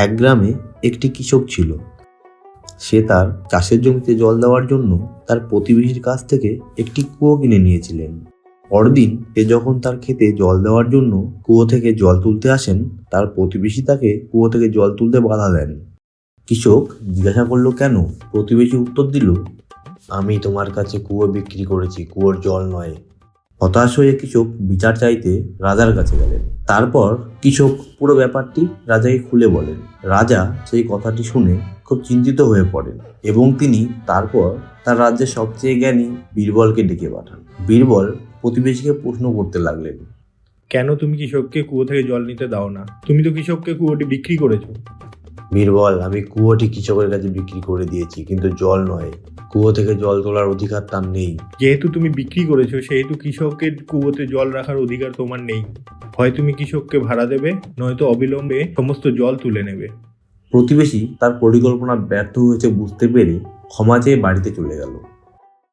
এক গ্রামে একটি কৃষক ছিল। সে তার চাষের জমিতে জল দেওয়ার জন্য তার প্রতিবেশীর কাছ থেকে একটি কুয়ো কিনে নিয়েছিলেন। পরদিন সে যখন তার ক্ষেতে জল দেওয়ার জন্য কুয়ো থেকে জল তুলতে আসেন, তার প্রতিবেশী তাকে কুয়ো থেকে জল তুলতে বাধা দেন। কৃষক জিজ্ঞাসা করলো কেন? প্রতিবেশী উত্তর দিল, আমি তোমার কাছে কুয়ো বিক্রি করেছি, কুয়োর জল নয়। হতাশ হয়ে কৃষক বিচার চাইতে রাজার কাছে গেলেন। তারপর কৃষক পুরো ব্যাপারটি রাজাকে খুলে বলেন। রাজা সেই কথাটি শুনে খুব চিন্তিত হয়ে পড়েন এবং তিনি তারপর তার রাজ্যের সবচেয়ে জ্ঞানী বীরবলকে ডেকে পাঠান। বীরবল প্রতিবেশীকে প্রশ্ন করতে লাগলেন, কেন তুমি কৃষককে কুয়ো থেকে জল নিতে দাও না? তুমি তো কৃষককে কুয়োটি বিক্রি করেছো। বীরবল, আমি কুয়োটি কৃষকের কাছে বিক্রি করে দিয়েছি, কিন্তু জল নয়। কুয়ো থেকে জল তোলার অধিকার তার নেই। যেহেতু তুমি বিক্রি করেছো, সেহেতু কৃষকের কুয়োতে জল রাখার অধিকার তোমার নেই। হয় তুমি কৃষককে ভাড়া দেবে, নয়তো অবিলম্বে সমস্ত জল তুলে নেবে। প্রতিবেশী তার পরিকল্পনা ব্যর্থ হয়েছে বুঝতে পেরে ক্ষমা চেয়ে বাড়িতে চলে গেল।